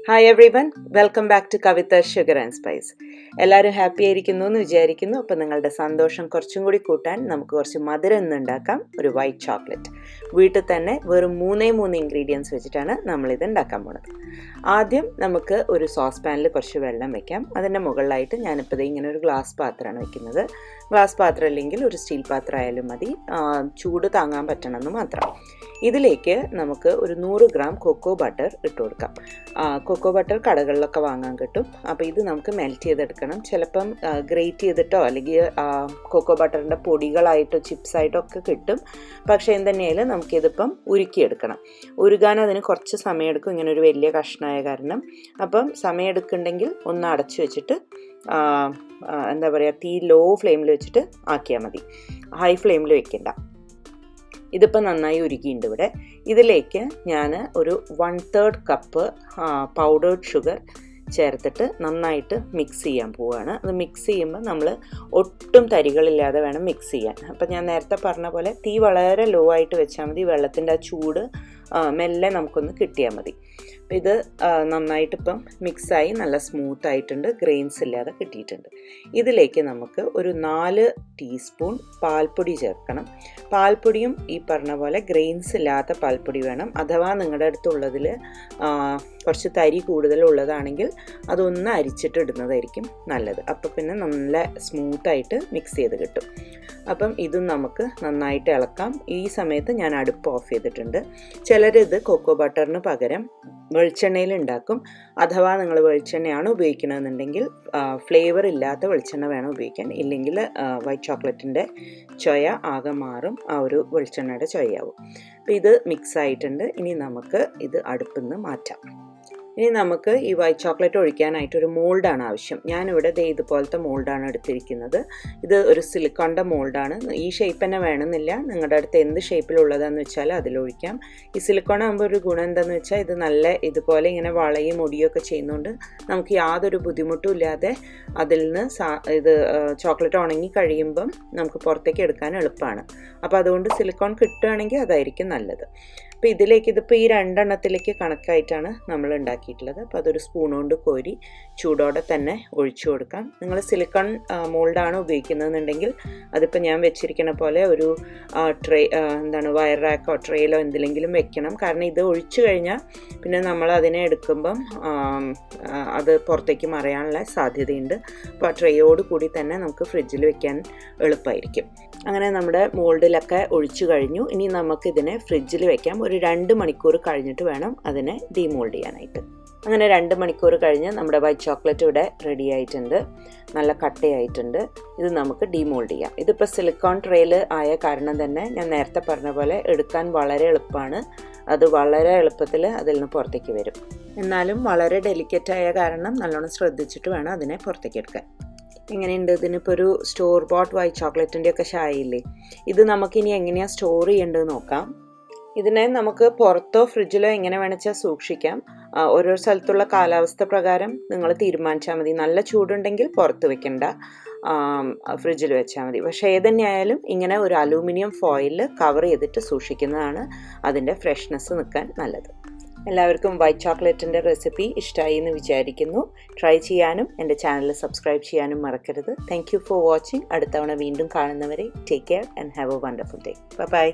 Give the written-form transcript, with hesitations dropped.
Hi everyone, welcome back to Kavitha sugar and spice. എല്ലാവരും happy ആയിരിക്കുന്നു എന്ന് വിചാരിക്കുന്നു. അപ്പോൾ നിങ്ങളുടെ സന്തോഷം കുറച്ചും കൂടി കൂട്ടാൻ നമുക്ക് കുറച്ച് മധുരം ഇന്ന് ഉണ്ടാക്കാം. ഒരു വൈറ്റ് ചോക്ലേറ്റ് വീട്ടിൽ തന്നെ വെറും 3 ഇൻഗ്രീഡിയൻസ് വെച്ചിട്ടാണ് നമ്മളിത് ഉണ്ടാക്കാൻ പോണത്. ആദ്യം നമുക്ക് ഒരു സോസ് പാനിൽ കുറച്ച് വെള്ളം വെക്കാം. അതിൻ്റെ മുകളിലായിട്ട് ഞാനിപ്പോൾ ഇങ്ങനെ ഒരു ഗ്ലാസ് പാത്രമാണ് വെക്കുന്നത്. ഗ്ലാസ് പാത്രം അല്ലെങ്കിൽ ഒരു സ്റ്റീൽ പാത്രം ആയാലും മതി, ചൂട് താങ്ങാൻ പറ്റണമെന്ന് മാത്രം. ഇതിലേക്ക് നമുക്ക് ഒരു 100 ഗ്രാം കൊക്കോ ബട്ടർ ഇട്ട് കൊടുക്കാം. കൊക്കോ ബട്ടർ കടകളിലൊക്കെ വാങ്ങാൻ കിട്ടും. അപ്പോൾ ഇത് നമുക്ക് മെൽറ്റ് ചെയ്തെടുക്കണം. ചിലപ്പം ഗ്രേറ്റ് ചെയ്തിട്ടോ അല്ലെങ്കിൽ കൊക്കോ ബട്ടറിൻ്റെ പൊടികളായിട്ടോ ചിപ്സായിട്ടോ ഒക്കെ കിട്ടും. പക്ഷേ എന്തുതന്നെയായാലും നമുക്കിതിപ്പം ഉരുക്കിയെടുക്കണം. ഉരുകാൻ അതിന് കുറച്ച് സമയമെടുക്കും, ഇങ്ങനെ ഒരു വലിയ കഷ്ണമായ കാരണം. അപ്പം സമയമെടുക്കുന്നുണ്ടെങ്കിൽ ഒന്ന് അടച്ചു വെച്ചിട്ട് എന്താ പറയുക, തീ ലോ ഫ്ലെയിമിൽ വെച്ചിട്ട് ആക്കിയാൽ മതി, ഹൈ ഫ്ലെയിമിൽ വെക്കണ്ട. ഇതിപ്പോൾ നന്നായി ഉരുകിയിട്ടുണ്ട് ഇവിടെ. ഇതിലേക്ക് ഞാൻ ഒരു 1/3 കപ്പ് പൗഡേർഡ് ഷുഗർ ചേർത്തിട്ട് നന്നായിട്ട് മിക്സ് ചെയ്യാൻ പോവുകയാണ്. അത് മിക്സ് ചെയ്യുമ്പോൾ നമ്മൾ ഒട്ടും തരികളില്ലാതെ വേണം മിക്സ് ചെയ്യാൻ. അപ്പം ഞാൻ നേരത്തെ പറഞ്ഞ പോലെ തീ വളരെ ലോ ആയിട്ട് വെച്ചാൽ മതി. വെള്ളത്തിൻ്റെ ആ ചൂട് മെല്ലെ നമുക്കൊന്ന് കിട്ടിയാൽ മതി. അപ്പം ഇത് നന്നായിട്ട് ഇപ്പം മിക്സായി നല്ല സ്മൂത്ത് ആയിട്ടുണ്ട്, ഗ്രെയിൻസ് ഇല്ലാതെ കിട്ടിയിട്ടുണ്ട്. ഇതിലേക്ക് നമുക്ക് ഒരു 4 ടീസ്പൂൺ പാൽപ്പൊടി ചേർക്കണം. പാൽപ്പൊടിയും ഈ പറഞ്ഞ പോലെ ഗ്രെയിൻസ് ഇല്ലാത്ത പാൽപ്പൊടി വേണം. അഥവാ നിങ്ങളുടെ അടുത്തുള്ളതിൽ കുറച്ച് തരി കൂടുതലുള്ളതാണെങ്കിൽ അതൊന്ന് അരിച്ചിട്ട് ഇടുന്നതായിരിക്കും നല്ലത്. അപ്പോൾ പിന്നെ നല്ല സ്മൂത്തായിട്ട് മിക്സ് ചെയ്ത് കിട്ടും. അപ്പം ഇതും നമുക്ക് നന്നായിട്ട് ഇളക്കാം. ഈ സമയത്ത് ഞാൻ അടുപ്പ് ഓഫ് ചെയ്തിട്ടുണ്ട്. ചിലരിത് കൊക്കോ ബട്ടറിന് പകരം വെളിച്ചെണ്ണയിൽ ഉണ്ടാക്കും. അഥവാ നിങ്ങൾ വെളിച്ചെണ്ണയാണ് ഉപയോഗിക്കണമെന്നുണ്ടെങ്കിൽ ഫ്ലേവർ ഇല്ലാത്ത വെളിച്ചെണ്ണ വേണം ഉപയോഗിക്കാൻ. ഇല്ലെങ്കിൽ വൈറ്റ് ചോക്ലേറ്റിൻ്റെ ചൊയ ആകെ മാറും, ആ ഒരു വെളിച്ചെണ്ണയുടെ ചൊയയാവും. അപ്പോൾ ഇത് മിക്സ് ആയിട്ടുണ്ട്. ഇനി നമുക്ക് ഇത് അടുപ്പിൽ നിന്ന് മാറ്റാം. ഇനി നമുക്ക് ഈ വൈറ്റ് ചോക്ലേറ്റ് ഒഴിക്കാനായിട്ട് ഒരു മോൾഡാണ് ആവശ്യം. ഞാനിവിടെ ഇതുപോലത്തെ മോൾഡാണ് എടുത്തിരിക്കുന്നത്. ഇത് ഒരു സിലിക്കോണിൻ്റെ മോൾഡാണ്. ഈ ഷേപ്പ് തന്നെ വേണമെന്നില്ല, നിങ്ങളുടെ അടുത്ത് എന്ത് ഷേപ്പിലുള്ളതെന്ന് വെച്ചാൽ അതിലൊഴിക്കാം. ഈ സിലിക്കോൺ ആകുമ്പോൾ ഒരു ഗുണം എന്താണെന്ന് വെച്ചാൽ ഇത് നല്ല ഇതുപോലെ ഇങ്ങനെ വളയും മുടിയൊക്കെ ചെയ്യുന്നതുകൊണ്ട് നമുക്ക് യാതൊരു ബുദ്ധിമുട്ടും ഇല്ലാതെ അതിൽ നിന്ന് ഇത് ചോക്ലേറ്റ് ഉണങ്ങി കഴിയുമ്പം നമുക്ക് പുറത്തേക്ക് എടുക്കാൻ എളുപ്പമാണ്. അപ്പോൾ അതുകൊണ്ട് സിലിക്കോൺ കിട്ടുകയാണെങ്കിൽ അതായിരിക്കും നല്ലത്. അപ്പോൾ ഇതിപ്പോൾ ഈ 2 എണ്ണത്തിലേക്ക് കണക്കായിട്ടാണ് നമ്മൾ ഉണ്ടാക്കിയിട്ടുള്ളത്. അപ്പോൾ അതൊരു സ്പൂൺ കൊണ്ട് കോരി ചൂടോടെ തന്നെ ഒഴിച്ചു കൊടുക്കാം. നിങ്ങൾ സിലിക്കൺ മോൾഡാണ് ഉപയോഗിക്കുന്നതെന്നുണ്ടെങ്കിൽ അതിപ്പോൾ ഞാൻ വെച്ചിരിക്കുന്ന പോലെ ഒരു ട്രേ വയർ റാക്കോ ട്രേയിലോ എന്തിലെങ്കിലും വെക്കണം. കാരണം ഇത് ഒഴിച്ചു കഴിഞ്ഞാൽ പിന്നെ നമ്മൾ അതിനെ എടുക്കുമ്പം അത് പുറത്തേക്ക് മറയാനുള്ള സാധ്യതയുണ്ട്. അപ്പോൾ ആ ട്രേയോട് കൂടി തന്നെ നമുക്ക് ഫ്രിഡ്ജിൽ വെക്കാൻ എളുപ്പമായിരിക്കും. അങ്ങനെ നമ്മുടെ മോൾഡിലൊക്കെ ഒഴിച്ചു കഴിഞ്ഞു. ഇനി നമുക്കിതിനെ ഫ്രിഡ്ജിൽ വെക്കാം. ഒരു 2 മണിക്കൂർ കഴിഞ്ഞിട്ട് വേണം അതിനെ ഡീമോൾഡ് ചെയ്യാനായിട്ട്. അങ്ങനെ 2 മണിക്കൂർ കഴിഞ്ഞ് നമ്മുടെ വൈറ്റ് ചോക്ലേറ്റ് ഇവിടെ റെഡി ആയിട്ടുണ്ട്, നല്ല കട്ടയായിട്ടുണ്ട്. ഇത് നമുക്ക് ഡീമോൾഡ് ചെയ്യാം. ഇതിപ്പോൾ സിലിക്കോൺ ട്രേയിൽ ആയ കാരണം തന്നെ ഞാൻ നേരത്തെ പറഞ്ഞ പോലെ എടുക്കാൻ വളരെ എളുപ്പമാണ്. അത് വളരെ എളുപ്പത്തിൽ അതിൽ നിന്ന് പുറത്തേക്ക് വരും. എന്നാലും വളരെ ഡെലിക്കറ്റായ കാരണം നല്ലോണം ശ്രദ്ധിച്ചിട്ട് വേണം അതിനെ പുറത്തേക്ക് എടുക്കാൻ. എങ്ങനെയുണ്ട്? ഇതിനിപ്പോൾ ഒരു സ്റ്റോർ ബോട്ട് വൈറ്റ് ചോക്ലേറ്റിൻ്റെ ഒക്കെ ഷായില്ലേ, ഇത് നമുക്കിനി എങ്ങനെയാണ് സ്റ്റോർ ചെയ്യേണ്ടത് നോക്കാം. ഇതിനെ നമുക്ക് പുറത്തോ ഫ്രിഡ്ജിലോ എങ്ങനെ വേണമെച്ചാൽ സൂക്ഷിക്കാം. ഓരോ സ്ഥലത്തുള്ള കാലാവസ്ഥ പ്രകാരം നിങ്ങൾ തീരുമാനിച്ചാൽ മതി. നല്ല ചൂടുണ്ടെങ്കിൽ പുറത്ത് വെക്കണ്ട, ഫ്രിഡ്ജിൽ വെച്ചാൽ മതി. പക്ഷേ ഏതന്നെയായാലും ഇങ്ങനെ ഒരു അലൂമിനിയം ഫോയിലിൽ കവർ ചെയ്തിട്ട് സൂക്ഷിക്കുന്നതാണ് അതിൻ്റെ ഫ്രഷ്നെസ് നിൽക്കാൻ നല്ലത്. എല്ലാവർക്കും വൈറ്റ് ചോക്ലേറ്റിൻ്റെ റെസിപ്പി ഇഷ്ടമായി എന്ന് വിചാരിക്കുന്നു. ട്രൈ ചെയ്യാനും എൻ്റെ ചാനൽ സബ്സ്ക്രൈബ് ചെയ്യാനും മറക്കരുത്. Thank you for watching. അടുത്ത തവണ വീണ്ടും കാണുന്നവരെ take care and have a wonderful day. By.